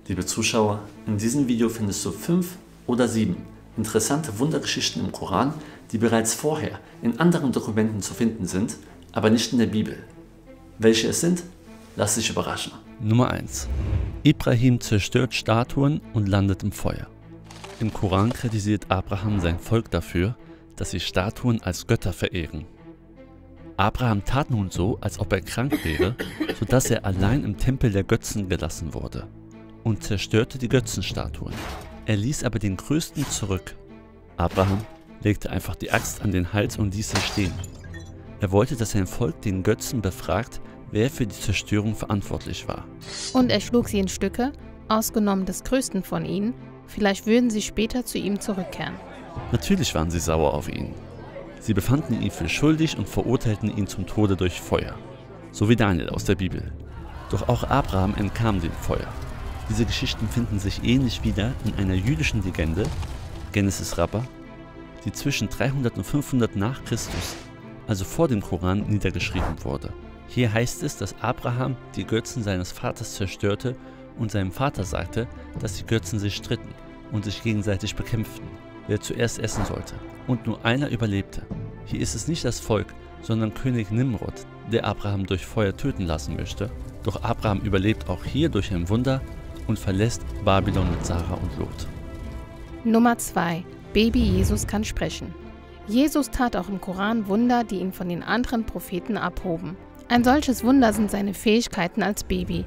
Liebe Zuschauer, in diesem Video findest du 5 oder 7 interessante Wundergeschichten im Koran, die bereits vorher in anderen Dokumenten zu finden sind, aber nicht in der Bibel. Welche es sind, lass dich überraschen. Nummer 1. Ibrahim zerstört Statuen und landet im Feuer. Im Koran kritisiert Abraham sein Volk dafür, dass sie Statuen als Götter verehren. Abraham tat nun so, als ob er krank wäre, sodass er allein im Tempel der Götzen gelassen wurde und zerstörte die Götzenstatuen. Er ließ aber den größten zurück. Abraham legte einfach die Axt an den Hals und ließ sie stehen. Er wollte, dass sein Volk den Götzen befragt, wer für die Zerstörung verantwortlich war. Und er schlug sie in Stücke, ausgenommen des größten von ihnen. Vielleicht würden sie später zu ihm zurückkehren. Natürlich waren sie sauer auf ihn. Sie befanden ihn für schuldig und verurteilten ihn zum Tode durch Feuer. So wie Daniel aus der Bibel. Doch auch Abraham entkam dem Feuer. Diese Geschichten finden sich ähnlich wieder in einer jüdischen Legende, Genesis Rabbah, die zwischen 300 und 500 nach Christus, also vor dem Koran, niedergeschrieben wurde. Hier heißt es, dass Abraham die Götzen seines Vaters zerstörte und seinem Vater sagte, dass die Götzen sich stritten und sich gegenseitig bekämpften, wer zuerst essen sollte. Und nur einer überlebte. Hier ist es nicht das Volk, sondern König Nimrod, der Abraham durch Feuer töten lassen möchte. Doch Abraham überlebt auch hier durch ein Wunder und verlässt Babylon mit Sarah und Lot. Nummer 2. Baby Jesus kann sprechen. Jesus tat auch im Koran Wunder, die ihn von den anderen Propheten abhoben. Ein solches Wunder sind seine Fähigkeiten als Baby.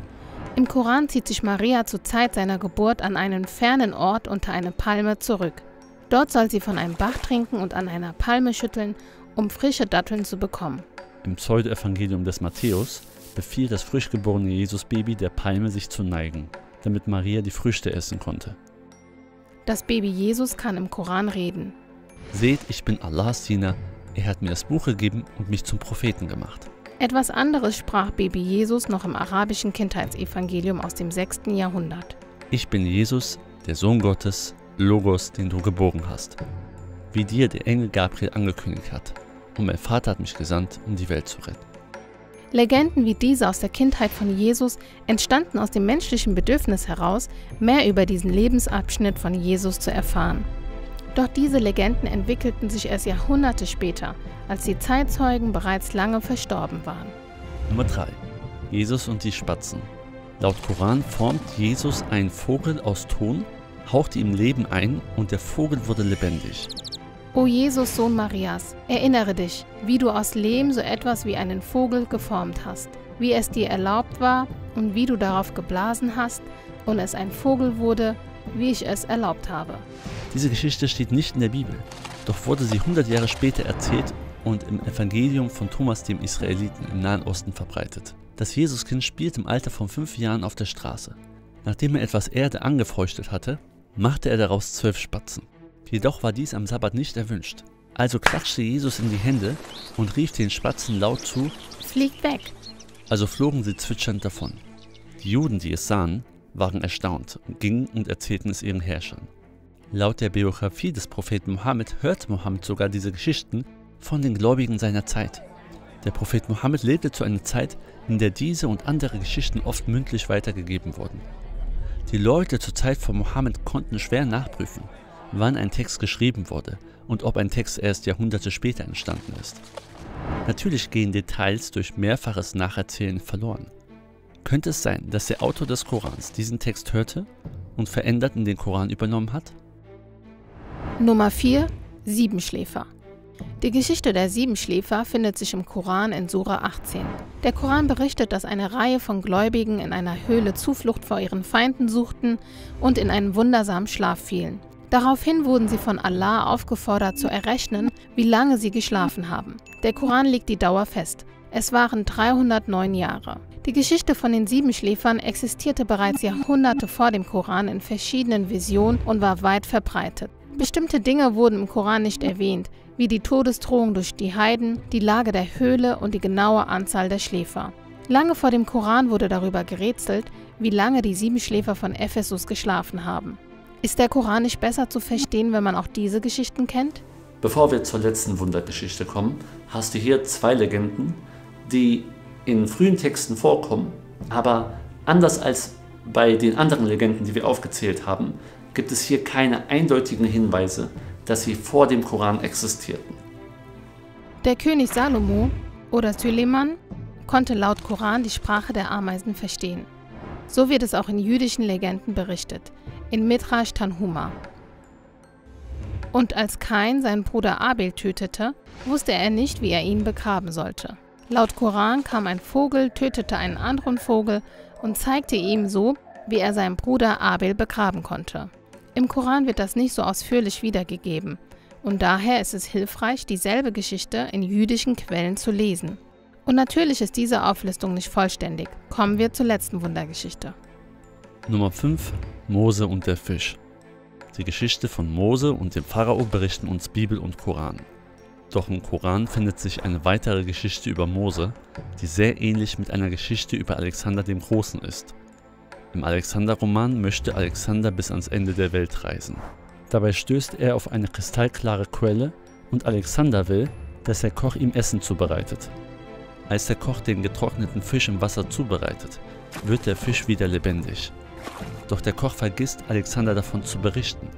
Im Koran zieht sich Maria zur Zeit seiner Geburt an einen fernen Ort unter eine Palme zurück. Dort soll sie von einem Bach trinken und an einer Palme schütteln, um frische Datteln zu bekommen. Im Pseudo-Evangelium des Matthäus befiehlt das frisch geborene Jesus-Baby der Palme, sich zu neigen, damit Maria die Früchte essen konnte. Das Baby Jesus kann im Koran reden. Seht, ich bin Allahs Diener, er hat mir das Buch gegeben und mich zum Propheten gemacht. Etwas anderes sprach Baby Jesus noch im arabischen Kindheitsevangelium aus dem 6. Jahrhundert. Ich bin Jesus, der Sohn Gottes, Logos, den du geboren hast, wie dir der Engel Gabriel angekündigt hat. Und mein Vater hat mich gesandt, um die Welt zu retten. Legenden wie diese aus der Kindheit von Jesus entstanden aus dem menschlichen Bedürfnis heraus, mehr über diesen Lebensabschnitt von Jesus zu erfahren. Doch diese Legenden entwickelten sich erst Jahrhunderte später, als die Zeitzeugen bereits lange verstorben waren. Nummer 3. Jesus und die Spatzen. Laut Koran formt Jesus einen Vogel aus Ton, hauchte ihm Leben ein und der Vogel wurde lebendig. O Jesus, Sohn Marias, erinnere dich, wie du aus Lehm so etwas wie einen Vogel geformt hast, wie es dir erlaubt war und wie du darauf geblasen hast und es ein Vogel wurde, wie ich es erlaubt habe. Diese Geschichte steht nicht in der Bibel, doch wurde sie 100 Jahre später erzählt und im Evangelium von Thomas dem Israeliten im Nahen Osten verbreitet. Das Jesuskind spielt im Alter von 5 Jahren auf der Straße. Nachdem er etwas Erde angefeuchtet hatte, machte er daraus 12 Spatzen. Jedoch war dies am Sabbat nicht erwünscht. Also klatschte Jesus in die Hände und rief den Spatzen laut zu: Fliegt weg! Also flogen sie zwitschernd davon. Die Juden, die es sahen, waren erstaunt und gingen und erzählten es ihren Herrschern. Laut der Biografie des Propheten Mohammed hörte Mohammed sogar diese Geschichten von den Gläubigen seiner Zeit. Der Prophet Mohammed lebte zu einer Zeit, in der diese und andere Geschichten oft mündlich weitergegeben wurden. Die Leute zur Zeit von Mohammed konnten schwer nachprüfen, wann ein Text geschrieben wurde und ob ein Text erst Jahrhunderte später entstanden ist. Natürlich gehen Details durch mehrfaches Nacherzählen verloren. Könnte es sein, dass der Autor des Korans diesen Text hörte und verändert in den Koran übernommen hat? Nummer 4. Siebenschläfer. Die Geschichte der Siebenschläfer findet sich im Koran in Sura 18. Der Koran berichtet, dass eine Reihe von Gläubigen in einer Höhle Zuflucht vor ihren Feinden suchten und in einen wundersamen Schlaf fielen. Daraufhin wurden sie von Allah aufgefordert zu errechnen, wie lange sie geschlafen haben. Der Koran legt die Dauer fest. Es waren 309 Jahre. Die Geschichte von den Siebenschläfern existierte bereits Jahrhunderte vor dem Koran in verschiedenen Visionen und war weit verbreitet. Bestimmte Dinge wurden im Koran nicht erwähnt, wie die Todesdrohung durch die Heiden, die Lage der Höhle und die genaue Anzahl der Schläfer. Lange vor dem Koran wurde darüber gerätselt, wie lange die Siebenschläfer von Ephesus geschlafen haben. Ist der Koran nicht besser zu verstehen, wenn man auch diese Geschichten kennt? Bevor wir zur letzten Wundergeschichte kommen, hast du hier 2 Legenden, die in frühen Texten vorkommen, aber anders als Bei den anderen Legenden, die wir aufgezählt haben, gibt es hier keine eindeutigen Hinweise, dass sie vor dem Koran existierten. Der König Salomo oder Süleyman konnte laut Koran die Sprache der Ameisen verstehen. So wird es auch in jüdischen Legenden berichtet, in Midrash Tanhuma. Und als Kain seinen Bruder Abel tötete, wusste er nicht, wie er ihn begraben sollte. Laut Koran kam ein Vogel, tötete einen anderen Vogel und zeigte ihm so, wie er seinen Bruder Abel begraben konnte. Im Koran wird das nicht so ausführlich wiedergegeben und daher ist es hilfreich, dieselbe Geschichte in jüdischen Quellen zu lesen. Und natürlich ist diese Auflistung nicht vollständig. Kommen wir zur letzten Wundergeschichte. Nummer 5. Mose und der Fisch. Die Geschichte von Mose und dem Pharao berichten uns Bibel und Koran. Doch im Koran findet sich eine weitere Geschichte über Mose, die sehr ähnlich mit einer Geschichte über Alexander dem Großen ist. Im Alexander-Roman möchte Alexander bis ans Ende der Welt reisen. Dabei stößt er auf eine kristallklare Quelle und Alexander will, dass der Koch ihm Essen zubereitet. Als der Koch den getrockneten Fisch im Wasser zubereitet, wird der Fisch wieder lebendig. Doch der Koch vergisst, Alexander davon zu berichten.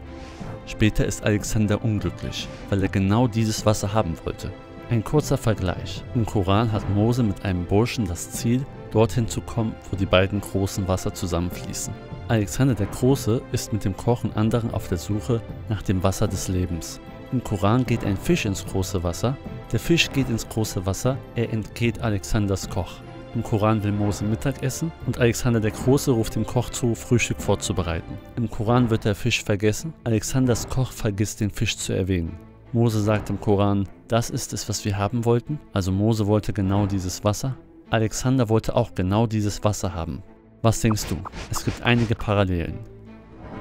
Später ist Alexander unglücklich, weil er genau dieses Wasser haben wollte. Ein kurzer Vergleich. Im Koran hat Mose mit einem Burschen das Ziel, dorthin zu kommen, wo die beiden großen Wasser zusammenfließen. Alexander der Große ist mit dem Koch und anderen auf der Suche nach dem Wasser des Lebens. Im Koran geht ein Fisch ins große Wasser, der Fisch geht ins große Wasser, er entgeht Alexanders Koch. Im Koran will Mose Mittag essen und Alexander der Große ruft dem Koch zu, Frühstück vorzubereiten. Im Koran wird der Fisch vergessen, Alexanders Koch vergisst den Fisch zu erwähnen. Mose sagt im Koran, das ist es, was wir haben wollten, also Mose wollte genau dieses Wasser. Alexander wollte auch genau dieses Wasser haben. Was denkst du? Es gibt einige Parallelen.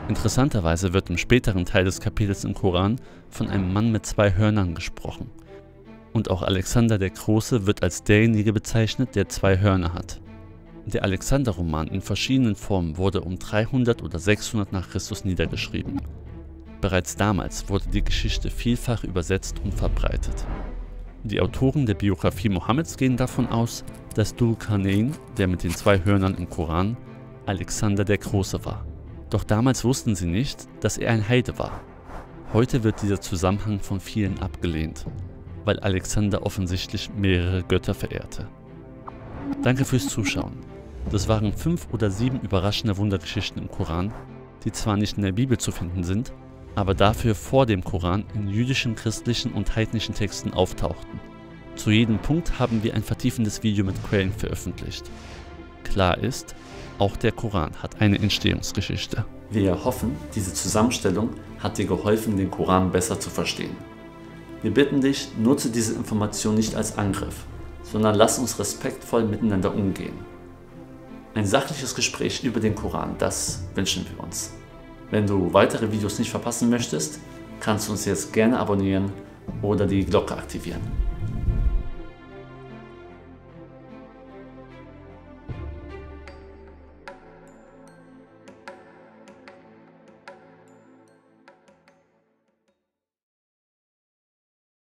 Interessanterweise wird im späteren Teil des Kapitels im Koran von einem Mann mit 2 Hörnern gesprochen. Und auch Alexander der Große wird als derjenige bezeichnet, der 2 Hörner hat. Der Alexander-Roman in verschiedenen Formen wurde um 300 oder 600 nach Christus niedergeschrieben. Bereits damals wurde die Geschichte vielfach übersetzt und verbreitet. Die Autoren der Biografie Mohammeds gehen davon aus, dass Dhul-Qarnayn, der mit den 2 Hörnern im Koran, Alexander der Große war. Doch damals wussten sie nicht, dass er ein Heide war. Heute wird dieser Zusammenhang von vielen abgelehnt, weil Alexander offensichtlich mehrere Götter verehrte. Danke fürs Zuschauen. Das waren 5 oder 7 überraschende Wundergeschichten im Koran, die zwar nicht in der Bibel zu finden sind, aber dafür vor dem Koran in jüdischen, christlichen und heidnischen Texten auftauchten. Zu jedem Punkt haben wir ein vertiefendes Video mit Quellen veröffentlicht. Klar ist, auch der Koran hat eine Entstehungsgeschichte. Wir hoffen, diese Zusammenstellung hat dir geholfen, den Koran besser zu verstehen. Wir bitten dich, nutze diese Information nicht als Angriff, sondern lass uns respektvoll miteinander umgehen. Ein sachliches Gespräch über den Koran, das wünschen wir uns. Wenn du weitere Videos nicht verpassen möchtest, kannst du uns jetzt gerne abonnieren oder die Glocke aktivieren.